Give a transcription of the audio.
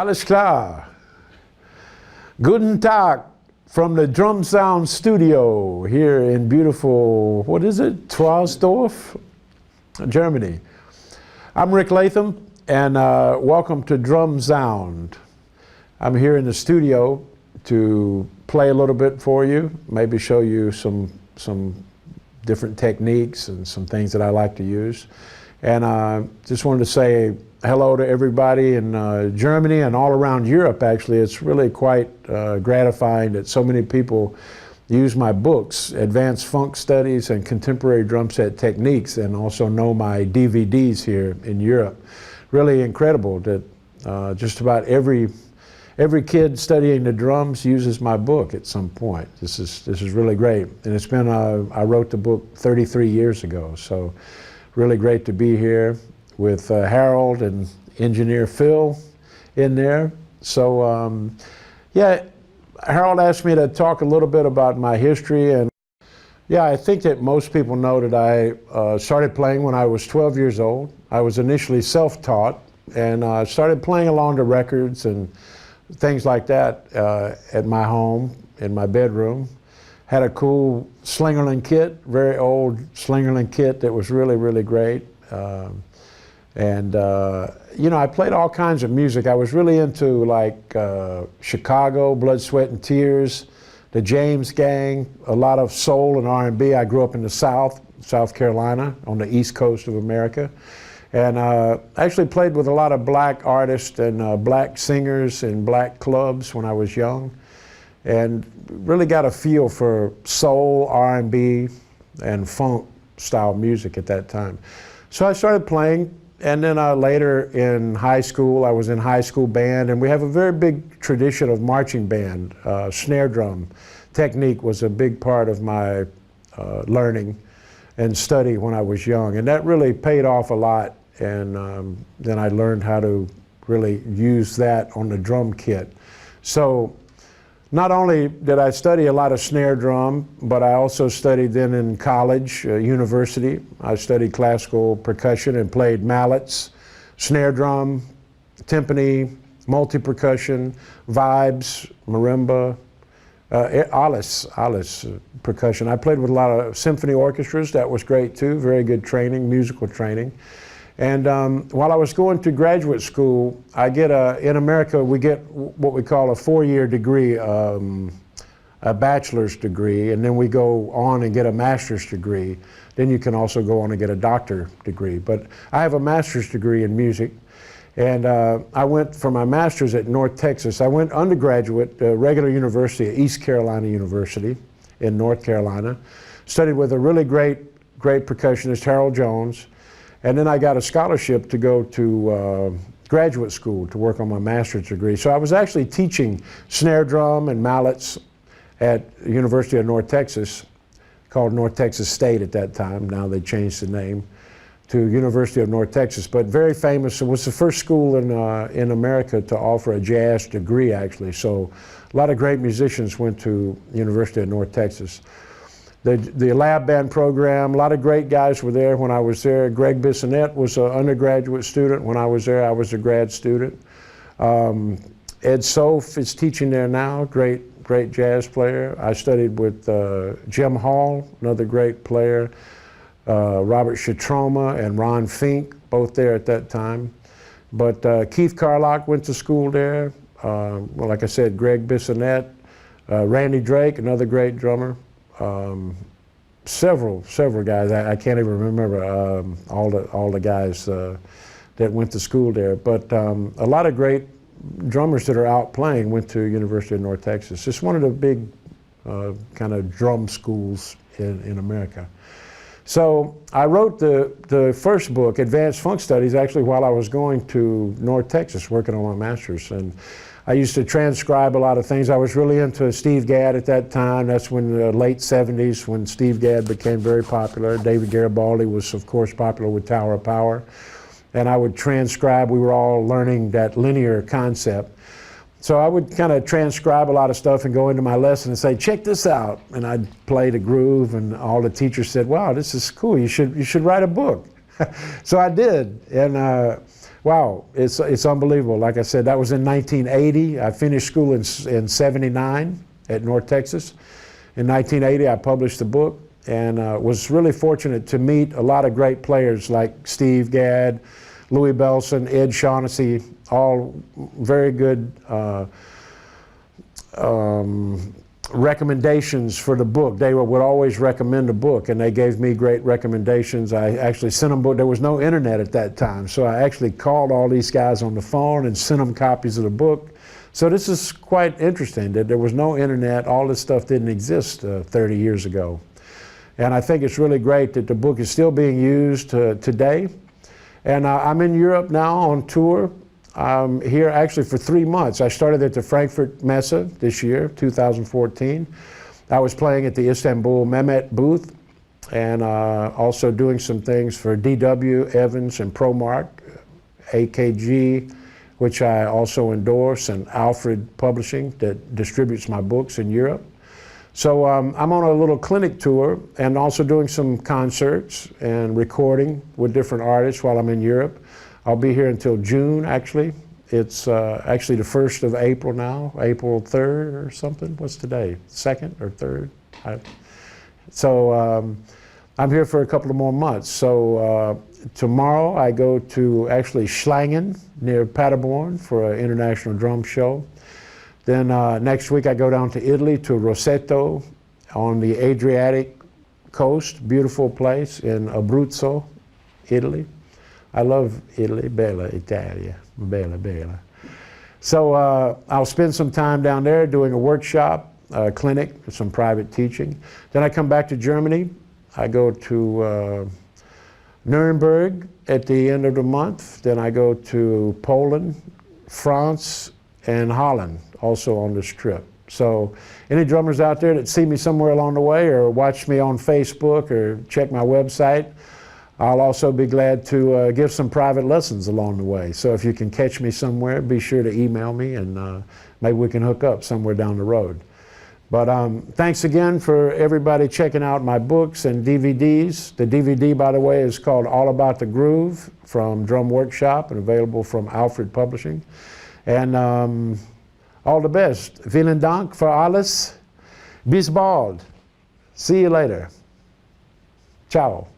Alles klar. Guten Tag from the Drumxound studio here in beautiful, what is it, Troisdorf, Germany. I'm Rick Latham, and welcome to Drumxound. I'm here in the studio to play a little bit for you, maybe show you some different techniques and some things that I like to use. And just wanted to say hello to everybody in Germany and all around Europe, actually. It's really quite gratifying that so many people use my books, Advanced Funk Studies and Contemporary Drum Set Techniques, and also know my DVDs here in Europe. Really incredible that just about every kid studying the drums uses my book at some point. This is really great. And it's been, I wrote the book 33 years ago, so really great to be here with Harold and engineer Phil in there. So yeah, Harold asked me to talk a little bit about my history, and yeah, I think that most people know that I started playing when I was 12 years old. I was initially self-taught, and I started playing along to records and things like that at my home, in my bedroom. Had a cool Slingerland kit, very old Slingerland kit that was really, really great. You know, I played all kinds of music. I was really into like Chicago, Blood, Sweat and Tears, the James Gang, a lot of soul and R&B. I grew up in the South Carolina, on the East Coast of America. And I actually played with a lot of black artists and black singers in black clubs when I was young, and really got a feel for soul, R&B, and funk style music at that time. So I started playing, and then later in high school, I was in high school band, and we have a very big tradition of marching band. Snare drum technique was a big part of my learning and study when I was young, and that really paid off a lot. And then I learned how to really use that on the drum kit. So not only did I study a lot of snare drum, but I also studied then in college, university. I studied classical percussion and played mallets, snare drum, timpani, multi-percussion, vibes, marimba, alles percussion. I played with a lot of symphony orchestras. That was great too, very good training, musical training. And while I was going to graduate school, I get in America, we get what we call a 4-year degree, a bachelor's degree, and then we go on and get a master's degree. Then you can also go on and get a doctorate degree. But I have a master's degree in music, and I went for my master's at North Texas. I went undergraduate, regular university at East Carolina University in North Carolina, studied with a really great percussionist, Harold Jones. And then I got a scholarship to go to graduate school to work on my master's degree. So I was actually teaching snare drum and mallets at the University of North Texas, called North Texas State at that time. Now they changed the name to University of North Texas, but very famous. It was the first school in America to offer a jazz degree, actually. So a lot of great musicians went to University of North Texas. The lab band program, a lot of great guys were there when I was there. Greg Bissonette was an undergraduate student. When I was there, I was a grad student. Ed Sof is teaching there now, great jazz player. I studied with Jim Hall, another great player, Robert Shatroma and Ron Fink, both there at that time. But Keith Carlock went to school there. Well, like I said, Greg Bissonette, Randy Drake, another great drummer. Several guys. I can't even remember all the guys that went to school there. But a lot of great drummers that are out playing went to University of North Texas. It's one of the big kind of drum schools in America. So I wrote the first book, Advanced Funk Studies, actually while I was going to North Texas working on my master's. And I used to transcribe a lot of things. I was really into Steve Gadd at that time. That's when the late 70s, when Steve Gadd became very popular. David Garibaldi was, of course, popular with Tower of Power. And I would transcribe. We were all learning that linear concept. So I would kind of transcribe a lot of stuff and go into my lesson and say, check this out. And I'd play the groove, and all the teachers said, wow, this is cool. You should write a book. So I did. And Wow, it's unbelievable. Like I said, that was in 1980. I finished school in 79 at North Texas. In 1980, I published the book and was really fortunate to meet a lot of great players like Steve Gadd, Louis Bellson, Ed Shaughnessy, all very good recommendations for the book. They would always recommend a book, and they gave me great recommendations. I actually sent them book. There was no internet at that time, so I actually called all these guys on the phone and sent them copies of the book. So this is quite interesting that there was no internet. All this stuff didn't exist 30 years ago. And I think it's really great that the book is still being used today. And I'm in Europe now on tour. I'm here actually for 3 months. I started at the Frankfurt Messe this year, 2014. I was playing at the Istanbul Mehmet booth and also doing some things for DW, Evans, and ProMark, AKG, which I also endorse, and Alfred Publishing that distributes my books in Europe. So I'm on a little clinic tour and also doing some concerts and recording with different artists while I'm in Europe. I'll be here until June, actually. It's actually the 1st of April now, April 3rd or something. What's today, 2nd or 3rd? I'm here for a couple of more months. So tomorrow I go to actually Schlangen near Paderborn for an international drum show. Then next week I go down to Italy to Roseto on the Adriatic coast, beautiful place in Abruzzo, Italy. I love Italy, bella Italia, bella, bella. So I'll spend some time down there doing a workshop, a clinic, some private teaching. Then I come back to Germany. I go to Nuremberg at the end of the month. Then I go to Poland, France, and Holland, also on this trip. So any drummers out there that see me somewhere along the way or watch me on Facebook or check my website, I'll also be glad to give some private lessons along the way. So if you can catch me somewhere, be sure to email me and maybe we can hook up somewhere down the road. But thanks again for everybody checking out my books and DVDs. The DVD, by the way, is called All About the Groove from Drum Workshop and available from Alfred Publishing. And all the best. Vielen Dank für alles. Bis bald. See you later. Ciao.